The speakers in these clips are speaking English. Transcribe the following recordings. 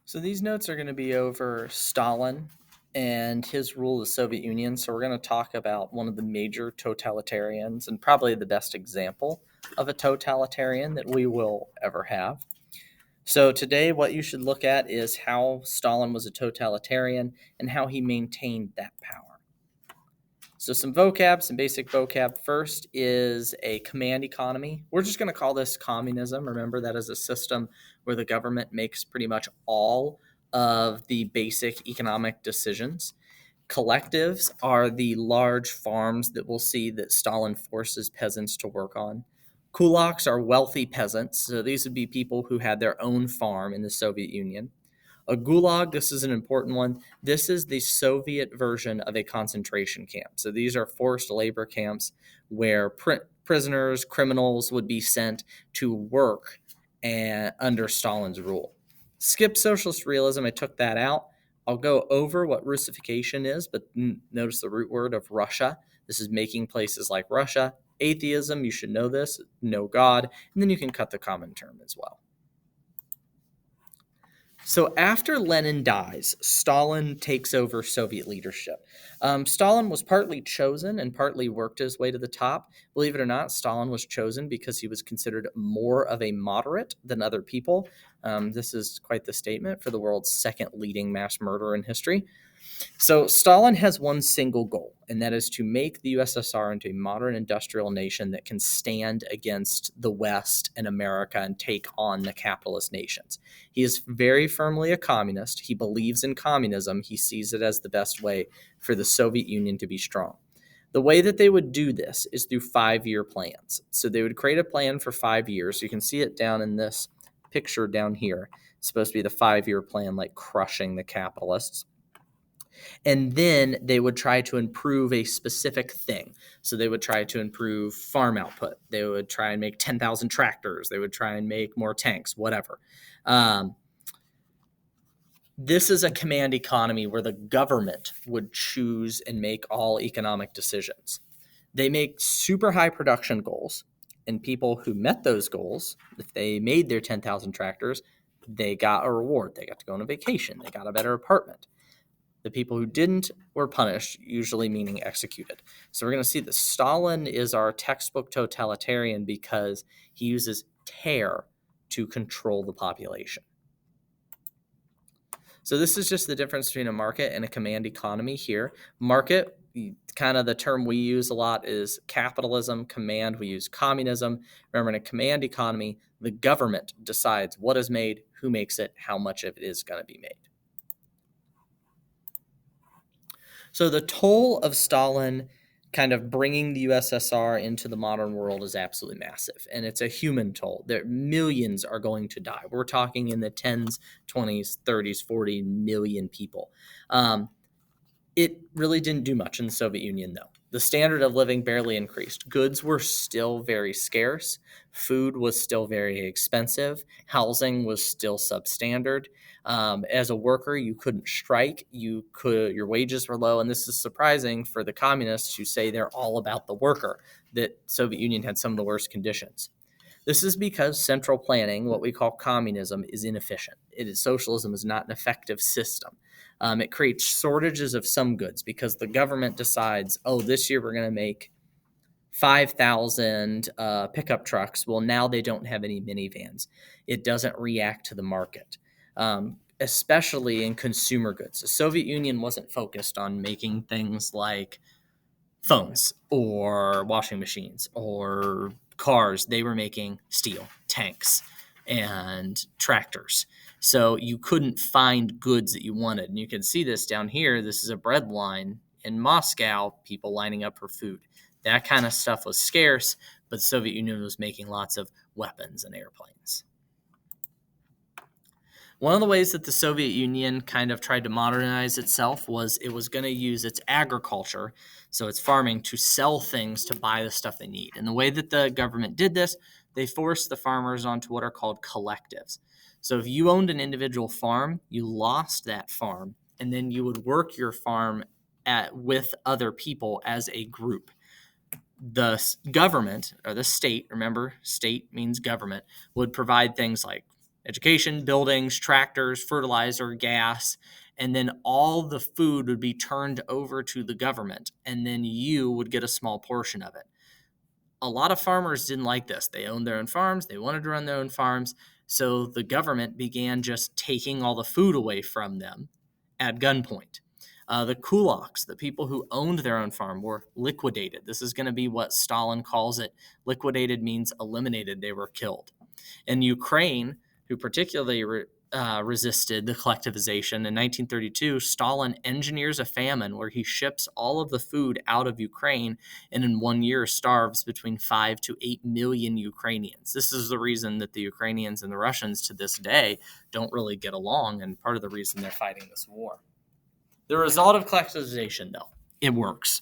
So these notes are going to be over Stalin and his rule of the Soviet Union. So we're going to talk about one of the major totalitarians and probably the best example of a totalitarian that we will ever have. So today what you should look at is how Stalin was a totalitarian and how he maintained that power. So some basic vocab. First is a command economy. We're just going to call this communism. Remember, that is a system where the government makes pretty much all of the basic economic decisions. Collectives are the large farms that we'll see that Stalin forces peasants to work on. Kulaks are wealthy peasants. So these would be people who had their own farm in the Soviet Union. A gulag, this is an important one. This is the Soviet version of a concentration camp. So these are forced labor camps where prisoners, criminals would be sent to work under Stalin's rule. Skip socialist realism, I took that out. I'll go over what Russification is, but notice the root word of Russia. This is making places like Russia. Atheism, you should know this, no God, and then you can cut the common term as well. So after Lenin dies, Stalin takes over Soviet leadership. Stalin was partly chosen and partly worked his way to the top. Believe it or not, Stalin was chosen because he was considered more of a moderate than other people. This is quite the statement for the world's second leading mass murderer in history. So Stalin has one single goal, and that is to make the USSR into a modern industrial nation that can stand against the West and America and take on the capitalist nations. He is very firmly a communist. He believes in communism. He sees it as the best way for the Soviet Union to be strong. The way that they would do this is through 5-year plans. So they would create a plan for 5 years. You can see it down in this picture down here. It's supposed to be the 5-year plan, like crushing the capitalists. And then they would try to improve a specific thing. So they would try to improve farm output. They would try and make 10,000 tractors. They would try and make more tanks, whatever. This is a command economy where the government would choose and make all economic decisions. They make super high production goals, and people who met those goals, if they made their 10,000 tractors, they got a reward. They got to go on a vacation. They got a better apartment. The people who didn't were punished, usually meaning executed. So we're going to see that Stalin is our textbook totalitarian because he uses terror to control the population. So this is just the difference between a market and a command economy here. Market, kind of the term we use a lot is capitalism. Command, we use communism. Remember, in a command economy, the government decides what is made, who makes it, how much of it is going to be made. So the toll of Stalin kind of bringing the USSR into the modern world is absolutely massive. And it's a human toll. Millions are going to die. We're talking in the 10s, 20s, 30s, 40 million people. It really didn't do much in the Soviet Union, though. The standard of living barely increased. Goods were still very scarce. Food was still very expensive. Housing was still substandard. As a worker, you couldn't strike. Your wages were low, and this is surprising for the communists who say they're all about the worker. That Soviet Union had some of the worst conditions. This is because central planning, what we call communism, is inefficient. Socialism is not an effective system. It creates shortages of some goods because the government decides, this year we're going to make 5,000 pickup trucks. Well, now they don't have any minivans. It doesn't react to the market, especially in consumer goods. The Soviet Union wasn't focused on making things like phones or washing machines or cars. They were making steel, tanks, and tractors. So you couldn't find goods that you wanted. And you can see this down here. This is a bread line in Moscow, people lining up for food. That kind of stuff was scarce, but the Soviet Union was making lots of weapons and airplanes. One of the ways that the Soviet Union kind of tried to modernize itself was it was going to use its agriculture, so its farming, to sell things to buy the stuff they need. And the way that the government did this, they forced the farmers onto what are called collectives. So if you owned an individual farm, you lost that farm, and then you would work your farm with other people as a group. The government, or the state, remember, state means government, would provide things like education, buildings, tractors, fertilizer, gas, and then all the food would be turned over to the government, and then you would get a small portion of it. A lot of farmers didn't like this. They owned their own farms, they wanted to run their own farms, so the government began just taking all the food away from them at gunpoint. The kulaks, the people who owned their own farm, were liquidated. This is going to be what Stalin calls it. Liquidated means eliminated. They were killed. In Ukraine, who particularly resisted the collectivization, in 1932, Stalin engineers a famine where he ships all of the food out of Ukraine and in 1 year starves between 5 to 8 million Ukrainians. This is the reason that the Ukrainians and the Russians to this day don't really get along, and part of the reason they're fighting this war. The result of collectivization, though, it works.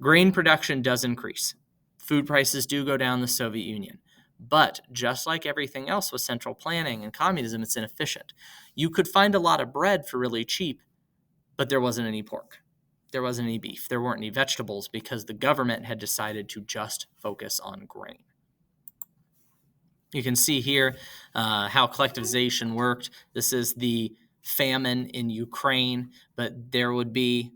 Grain production does increase. Food prices do go down in the Soviet Union. But just like everything else with central planning and communism, it's inefficient. You could find a lot of bread for really cheap, but there wasn't any pork. There wasn't any beef. There weren't any vegetables because the government had decided to just focus on grain. You can see here how collectivization worked. This is the famine in Ukraine, but there would be,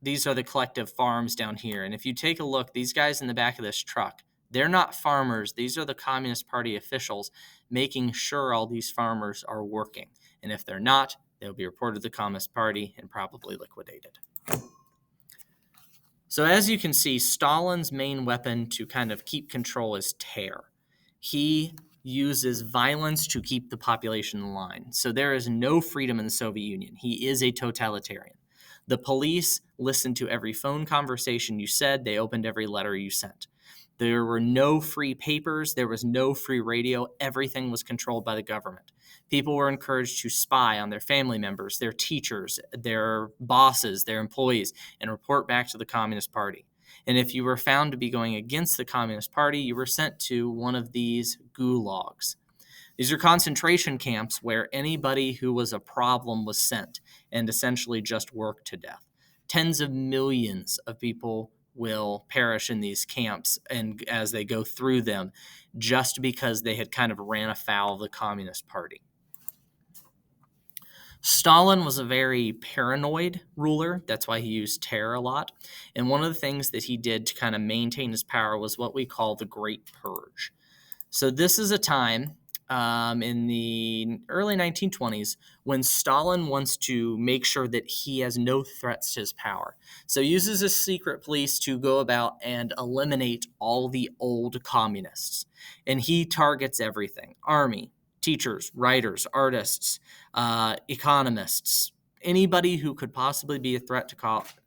these are the collective farms down here. And if you take a look, these guys in the back of this truck, they're not farmers. These are the Communist Party officials making sure all these farmers are working. And if they're not, they'll be reported to the Communist Party and probably liquidated. So as you can see, Stalin's main weapon to kind of keep control is terror. He uses violence to keep the population in line. So there is no freedom in the Soviet Union. He is a totalitarian. The police listened to every phone conversation you said. They opened every letter you sent. There were no free papers. There was no free radio. Everything was controlled by the government. People were encouraged to spy on their family members, their teachers, their bosses, their employees, and report back to the Communist Party. And if you were found to be going against the Communist Party, you were sent to one of these gulags. These are concentration camps where anybody who was a problem was sent and essentially just worked to death. Tens of millions of people will perish in these camps and as they go through them just because they had kind of ran afoul of the Communist Party. Stalin was a very paranoid ruler. That's why he used terror a lot. And one of the things that he did to kind of maintain his power was what we call the Great Purge. So this is a time in the early 1920s when Stalin wants to make sure that he has no threats to his power. So he uses his secret police to go about and eliminate all the old communists. And he targets everything: army, teachers, writers, artists, economists. Anybody who could possibly be a threat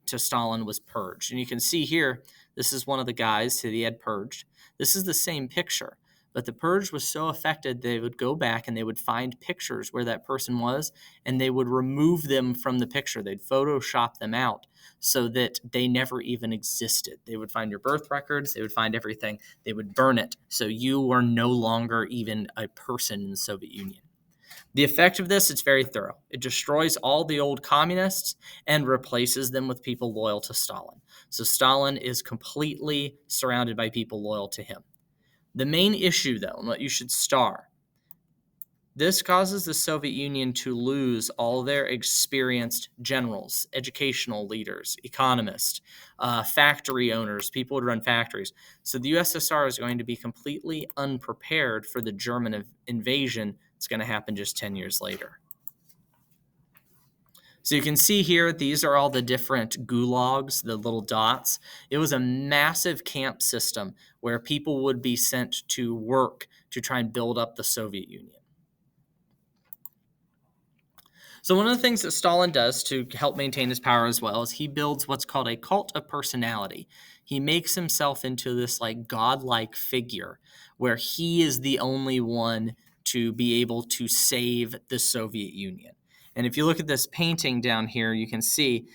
to Stalin was purged. And you can see here, this is one of the guys that he had purged. This is the same picture. But the purge was so effective, they would go back and they would find pictures where that person was, and they would remove them from the picture. They'd Photoshop them out so that they never even existed. They would find your birth records. They would find everything. They would burn it. So you were no longer even a person in the Soviet Union. The effect of this is very thorough. It destroys all the old communists and replaces them with people loyal to Stalin. So Stalin is completely surrounded by people loyal to him. The main issue, though, and what you should star, this causes the Soviet Union to lose all their experienced generals, educational leaders, economists, factory owners, people who run factories. So the USSR is going to be completely unprepared for the German invasion. It's going to happen just 10 years later. So you can see here, these are all the different gulags, the little dots. It was a massive camp system where people would be sent to work to try and build up the Soviet Union. So one of the things that Stalin does to help maintain his power as well is he builds what's called a cult of personality. He makes himself into this like godlike figure where he is the only one to be able to save the Soviet Union. And if you look at this painting down here, you can see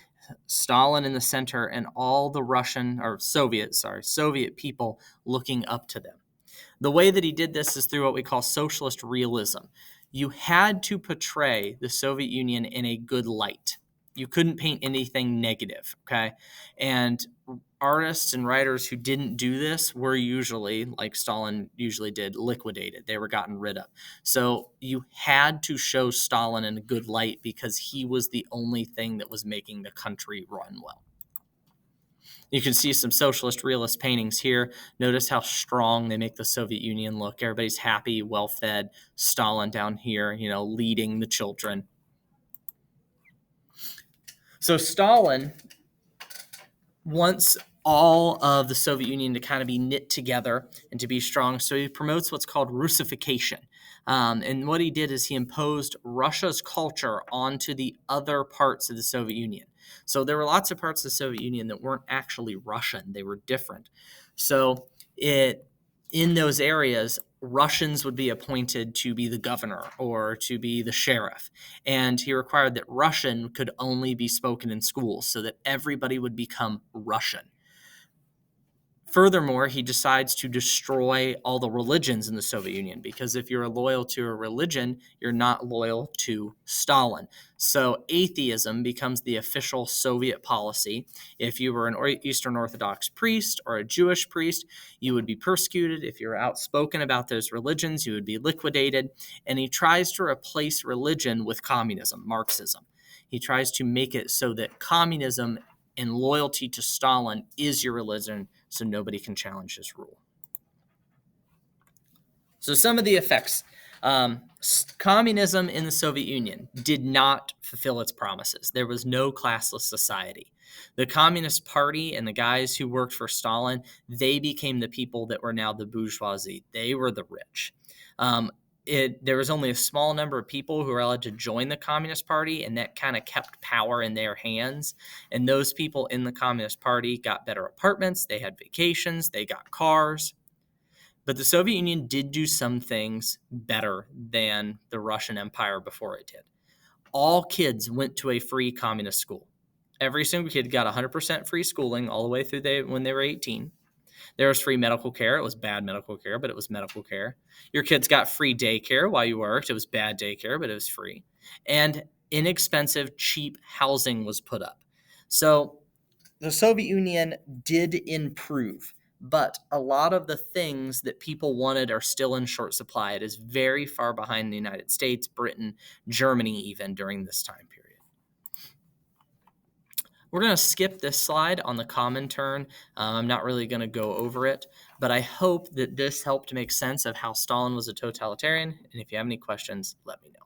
Stalin in the center and all the Soviet people looking up to them. The way that he did this is through what we call socialist realism. You had to portray the Soviet Union in a good light. You couldn't paint anything negative, okay? And artists and writers who didn't do this were usually, like Stalin usually did, liquidated. They were gotten rid of. So you had to show Stalin in a good light because he was the only thing that was making the country run well. You can see some socialist realist paintings here. Notice how strong they make the Soviet Union look. Everybody's happy, well-fed. Stalin down here, leading the children. So Stalin wants all of the Soviet Union to kind of be knit together and to be strong. So he promotes what's called Russification. And what he did is he imposed Russia's culture onto the other parts of the Soviet Union. So there were lots of parts of the Soviet Union that weren't actually Russian. They were different. So in those areas, Russians would be appointed to be the governor or to be the sheriff. And he required that Russian could only be spoken in schools so that everybody would become Russian. Furthermore, he decides to destroy all the religions in the Soviet Union because if you're loyal to a religion, you're not loyal to Stalin. So atheism becomes the official Soviet policy. If you were an Eastern Orthodox priest or a Jewish priest, you would be persecuted. If you're outspoken about those religions, you would be liquidated. And he tries to replace religion with communism, Marxism. He tries to make it so that communism and loyalty to Stalin is your religion, so nobody can challenge his rule. So some of the effects. Communism in the Soviet Union did not fulfill its promises. There was no classless society. The Communist Party and the guys who worked for Stalin, they became the people that were now the bourgeoisie. They were the rich. There was only a small number of people who were allowed to join the Communist Party, and that kind of kept power in their hands. And those people in the Communist Party got better apartments, they had vacations, they got cars. But the Soviet Union did do some things better than the Russian Empire before it did. All kids went to a free communist school. Every single kid got 100% free schooling all the way through when they were 18. There was free medical care. It was bad medical care, but it was medical care. Your kids got free daycare while you worked. It was bad daycare, but it was free. And inexpensive, cheap housing was put up. So the Soviet Union did improve, but a lot of the things that people wanted are still in short supply. It is very far behind the United States, Britain, Germany even during this time period. We're going to skip this slide on the Comintern. I'm not really going to go over it, but I hope that this helped make sense of how Stalin was a totalitarian. And if you have any questions, let me know.